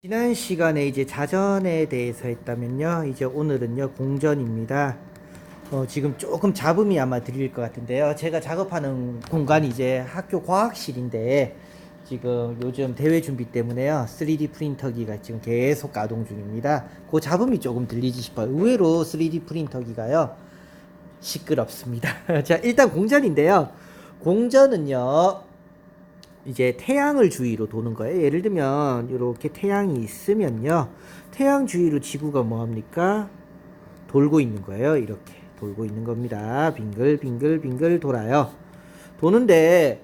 지난 시간에 이제 자전에 대해서 했다면요. 이제 오늘은요, 공전입니다. 지금 조금 잡음이 아마 들릴 것 같은데요. 제가 작업하는 공간이 이제 학교 과학실인데, 지금 요즘 대회 준비 때문에요. 3D 프린터기가 지금 계속 가동 중입니다. 그 잡음이 조금 들리지 싶어요. 의외로 3D 프린터기가요, 시끄럽습니다. 자, 일단 공전인데요. 공전은요, 이제 태양을 주위로 도는 거예요. 예를 들면 이렇게 태양이 있으면요, 태양 주위로 지구가 뭐합니까? 돌고 있는 거예요. 이렇게 돌고 있는 겁니다. 빙글빙글빙글 돌아요. 도는데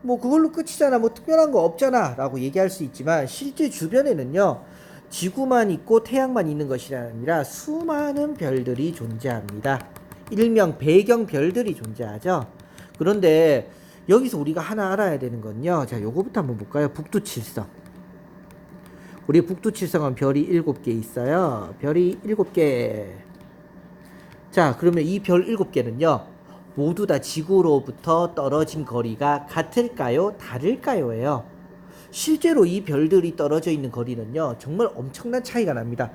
뭐 그걸로 끝이잖아, 뭐 특별한 거 없잖아 라고 얘기할 수 있지만, 실제 주변에는요, 지구만 있고 태양만 있는 것이 아니라 수많은 별들이 존재합니다. 일명 배경별들이 존재하죠. 그런데 여기서 우리가 하나 알아야 되는 건요, 자, 요거부터 한번 볼까요? 북두칠성. 우리 북두칠성은 별이 7개 있어요. 별이 7개. 자, 그러면 이 별 7개는요, 모두 다 지구로부터 떨어진 거리가 같을까요? 다를까요? 예요. 실제로 이 별들이 떨어져 있는 거리는요, 정말 엄청난 차이가 납니다.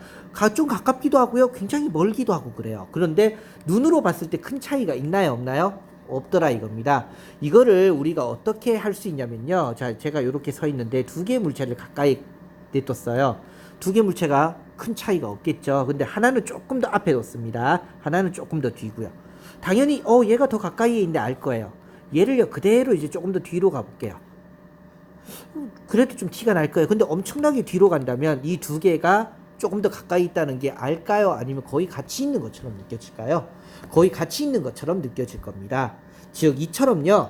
좀 가깝기도 하고요, 굉장히 멀기도 하고 그래요. 그런데 눈으로 봤을 때 큰 차이가 있나요, 없나요? 없더라 이겁니다. 이거를 우리가 어떻게 할 수 있냐면요, 자, 제가 이렇게 서 있는데 두 개의 물체를 가까이 냅뒀어요. 두 개 물체가 큰 차이가 없겠죠. 근데 하나는 조금 더 앞에 뒀습니다. 하나는 조금 더 뒤고요. 당연히 얘가 더 가까이에 있는데 알 거예요. 얘를요, 그대로 이제 조금 더 뒤로 가볼게요. 그래도 좀 티가 날 거예요. 근데 엄청나게 뒤로 간다면 이 두 개가 조금 더 가까이 있다는 게 알까요? 아니면 거의 같이 있는 것처럼 느껴질까요? 거의 같이 있는 것처럼 느껴질 겁니다. 즉, 이처럼요,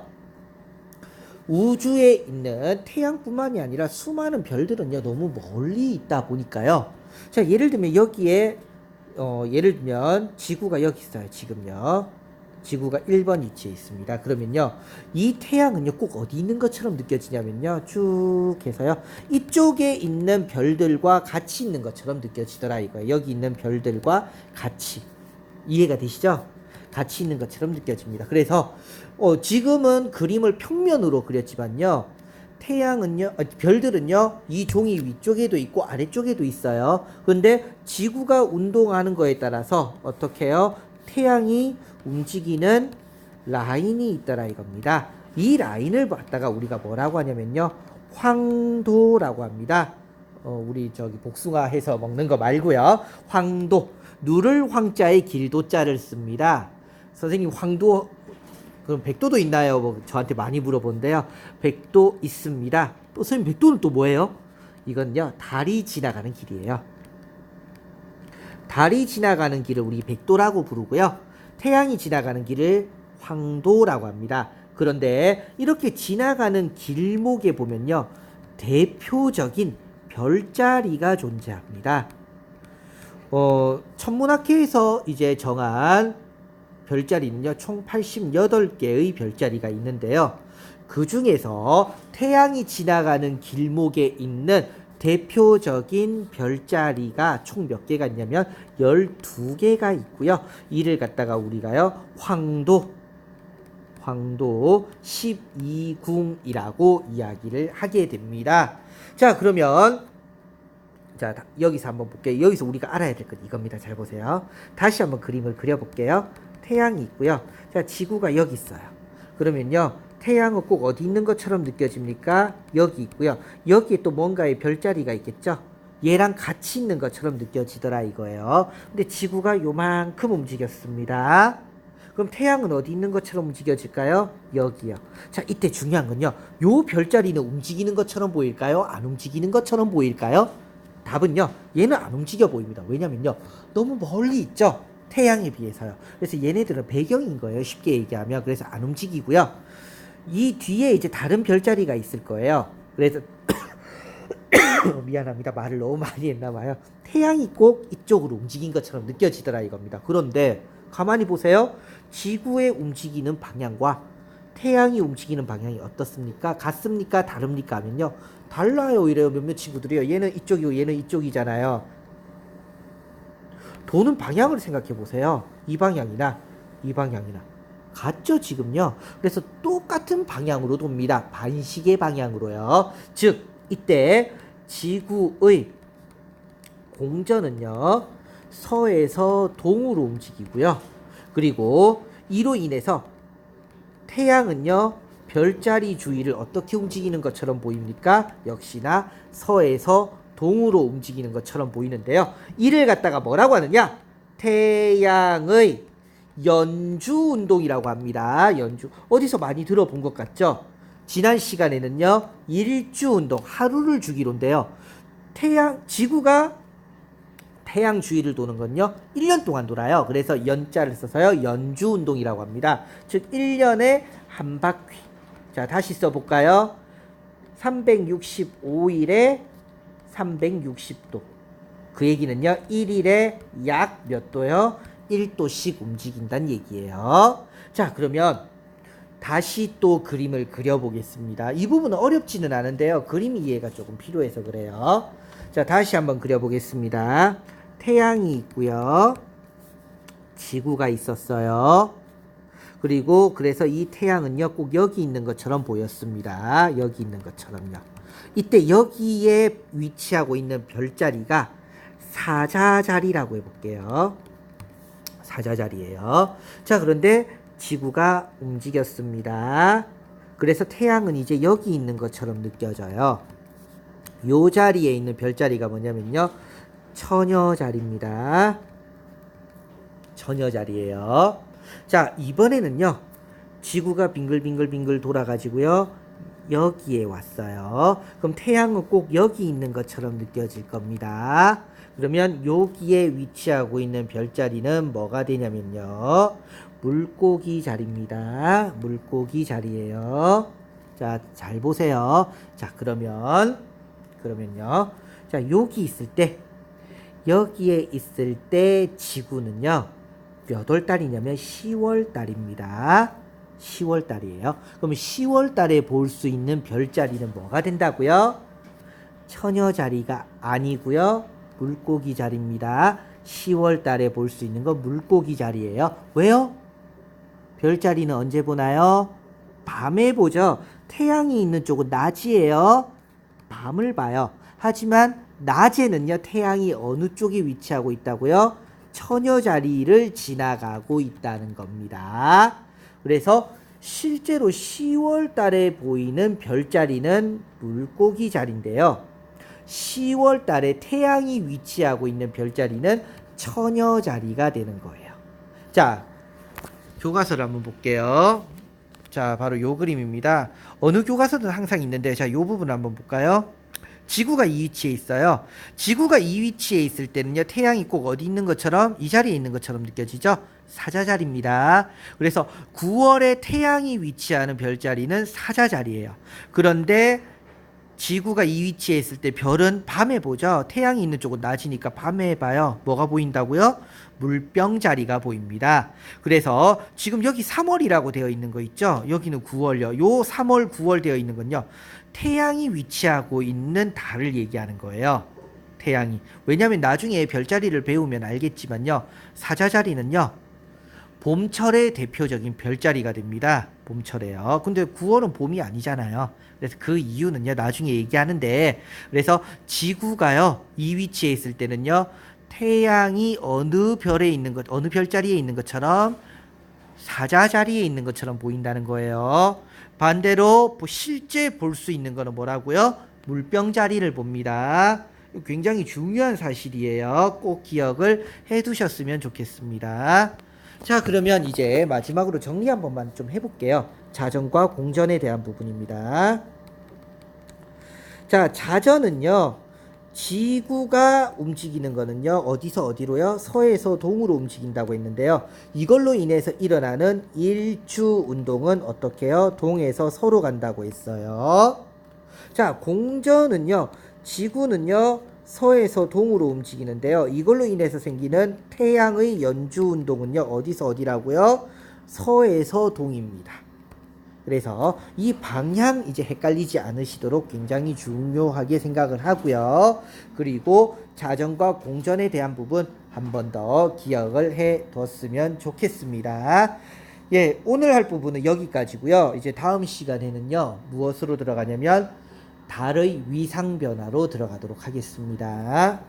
우주에 있는 태양뿐만이 아니라 수많은 별들은요, 너무 멀리 있다 보니까요. 자, 예를 들면 여기에 예를 들면 지구가 여기 있어요. 지금요, 지구가 1번 위치에 있습니다. 그러면요, 이 태양은요, 꼭 어디 있는 것처럼 느껴지냐면요, 쭉 해서요, 이쪽에 있는 별들과 같이 있는 것처럼 느껴지더라 이거예요. 여기 있는 별들과 같이. 이해가 되시죠? 같이 있는 것처럼 느껴집니다. 그래서 지금은 그림을 평면으로 그렸지만요, 태양은요, 별들은요, 이 종이 위쪽에도 있고 아래쪽에도 있어요. 근데 지구가 운동하는 거에 따라서 어떻게 해요? 태양이 움직이는 라인이 있더라 이겁니다. 이 라인을 갖다가 우리가 뭐라고 하냐면요, 황도라고 합니다. 우리 저기 복숭아 해서 먹는 거 말고요, 황도. 누를 황자에 길도자를 씁니다. 선생님, 황도 그럼 백도도 있나요? 뭐 저한테 많이 물어본대요. 백도 있습니다. 또 선생님, 백도는 또 뭐예요? 이건요, 달이 지나가는 길이에요. 달이 지나가는 길을 우리 백도라고 부르고요, 태양이 지나가는 길을 황도라고 합니다. 그런데 이렇게 지나가는 길목에 보면요, 대표적인 별자리가 존재합니다. 천문학회에서 이제 정한 별자리는요, 총 88개의 별자리가 있는데요. 그 중에서 태양이 지나가는 길목에 있는 대표적인 별자리가 총 몇 개가 있냐면 12개가 있고요. 이를 갖다가 우리가요, 황도 12궁이라고 이야기를 하게 됩니다. 자, 그러면 자, 여기서 한번 볼게요. 여기서 우리가 알아야 될 건 이겁니다. 잘 보세요. 다시 한번 그림을 그려볼게요. 태양이 있고요. 자, 지구가 여기 있어요. 그러면요, 태양은 꼭 어디 있는 것처럼 느껴집니까? 여기 있고요. 여기에 또 뭔가의 별자리가 있겠죠? 얘랑 같이 있는 것처럼 느껴지더라 이거예요. 근데 지구가 요만큼 움직였습니다. 그럼 태양은 어디 있는 것처럼 움직여질까요? 여기요. 자, 이때 중요한 건요, 요 별자리는 움직이는 것처럼 보일까요? 안 움직이는 것처럼 보일까요? 답은요, 얘는 안 움직여 보입니다. 왜냐면요, 너무 멀리 있죠, 태양에 비해서요. 그래서 얘네들은 배경인 거예요, 쉽게 얘기하면. 그래서 안 움직이고요, 이 뒤에 이제 다른 별자리가 있을 거예요. 그래서 미안합니다, 말을 너무 많이 했나 봐요. 태양이 꼭 이쪽으로 움직인 것처럼 느껴지더라 이겁니다. 그런데 가만히 보세요. 지구의 움직이는 방향과 태양이 움직이는 방향이 어떻습니까? 같습니까? 다릅니까? 하면요, 달라요 이래요. 몇몇 친구들이요, 얘는 이쪽이고 얘는 이쪽이잖아요. 도는 방향을 생각해 보세요. 이 방향이나 이 방향이나 같죠 지금요. 그래서 똑같은 방향으로 돕니다. 반시계 방향으로요. 즉, 이때 지구의 공전은요, 서에서 동으로 움직이고요. 그리고 이로 인해서 태양은요, 별자리 주위를 어떻게 움직이는 것처럼 보입니까? 역시나 서에서 동으로 움직이는 것처럼 보이는데요. 이를 갖다가 뭐라고 하느냐? 태양의 연주 운동이라고 합니다. 연주. 어디서 많이 들어본 것 같죠? 지난 시간에는요, 일주 운동, 하루를 주기로인데요. 지구가 태양 주위를 도는 건요, 1년 동안 돌아요. 그래서 연자를 써서요, 연주 운동이라고 합니다. 즉, 1년에 한 바퀴. 자, 다시 써볼까요? 365일에 360도. 그 얘기는요, 1일에 약 몇 도요? 1도씩 움직인다는 얘기예요. 자, 그러면 다시 또 그림을 그려보겠습니다. 이 부분은 어렵지는 않은데요, 그림 이해가 조금 필요해서 그래요. 자, 다시 한번 그려보겠습니다. 태양이 있고요, 지구가 있었어요. 그리고 그래서 이 태양은요, 꼭 여기 있는 것처럼 보였습니다. 여기 있는 것처럼요. 이때 여기에 위치하고 있는 별자리가 사자자리라고 해볼게요. 사자자리예요. 자, 그런데 지구가 움직였습니다. 그래서 태양은 이제 여기 있는 것처럼 느껴져요. 요 자리에 있는 별자리가 뭐냐면요, 처녀자리입니다. 처녀자리예요. 자, 이번에는요, 지구가 빙글빙글빙글 돌아가지고요, 여기에 왔어요. 그럼 태양은 꼭 여기 있는 것처럼 느껴질 겁니다. 그러면 여기에 위치하고 있는 별자리는 뭐가 되냐면요, 물고기 자리입니다. 물고기 자리예요. 자, 잘 보세요. 자, 그러면요. 자, 여기에 있을 때 지구는요, 몇 월 달이냐면 10월 달입니다. 10월 달이에요. 그럼 10월 달에 볼 수 있는 별자리는 뭐가 된다고요? 처녀 자리가 아니고요, 물고기 자리입니다. 10월 달에 볼 수 있는 건 물고기 자리예요. 왜요? 별자리는 언제 보나요? 밤에 보죠. 태양이 있는 쪽은 낮이에요. 밤을 봐요. 하지만 낮에는요, 태양이 어느 쪽에 위치하고 있다고요? 처녀 자리를 지나가고 있다는 겁니다. 그래서 실제로 10월 달에 보이는 별자리는 물고기 자리인데요, 10월 달에 태양이 위치하고 있는 별자리는 처녀 자리가 되는 거예요. 자, 교과서를 한번 볼게요. 자, 바로 요 그림입니다. 어느 교과서든 항상 있는데, 자, 요 부분 한번 볼까요? 지구가 이 위치에 있어요. 지구가 이 위치에 있을 때는요, 태양이 꼭 어디 있는 것처럼, 이 자리에 있는 것처럼 느껴지죠? 사자자리입니다. 그래서 9월에 태양이 위치하는 별자리는 사자자리예요. 그런데 지구가 이 위치에 있을 때 별은 밤에 보죠. 태양이 있는 쪽은 낮이니까 밤에 봐요. 뭐가 보인다고요? 물병자리가 보입니다. 그래서 지금 여기 3월이라고 되어 있는 거 있죠? 여기는 9월요. 요 3월, 9월 되어 있는 건요, 태양이 위치하고 있는 달을 얘기하는 거예요. 태양이. 왜냐하면 나중에 별자리를 배우면 알겠지만요, 사자자리는요, 봄철의 대표적인 별자리가 됩니다. 봄철에요. 근데 9월은 봄이 아니잖아요. 그래서 그 이유는요, 나중에 얘기하는데, 그래서 지구가요, 이 위치에 있을 때는요, 태양이 어느 별자리에 있는 것처럼 사자자리에 있는 것처럼 보인다는 거예요. 반대로 실제 볼 수 있는 거는 뭐라고요? 물병자리를 봅니다. 굉장히 중요한 사실이에요. 꼭 기억을 해 두셨으면 좋겠습니다. 자, 그러면 이제 마지막으로 정리 한 번만 좀 해볼게요. 자전과 공전에 대한 부분입니다. 자, 자전은요, 지구가 움직이는 거는요, 어디서 어디로요? 서에서 동으로 움직인다고 했는데요, 이걸로 인해서 일어나는 일주 운동은 어떻게 해요? 동에서 서로 간다고 했어요. 자, 공전은요, 지구는요, 서에서 동으로 움직이는데요, 이걸로 인해서 생기는 태양의 연주 운동은요, 어디서 어디라고요? 서에서 동입니다. 그래서 이 방향 이제 헷갈리지 않으시도록 굉장히 중요하게 생각을 하고요. 그리고 자전과 공전에 대한 부분 한 번 더 기억을 해 뒀으면 좋겠습니다. 예, 오늘 할 부분은 여기까지고요. 이제 다음 시간에는요, 무엇으로 들어가냐면 달의 위상 변화로 들어가도록 하겠습니다.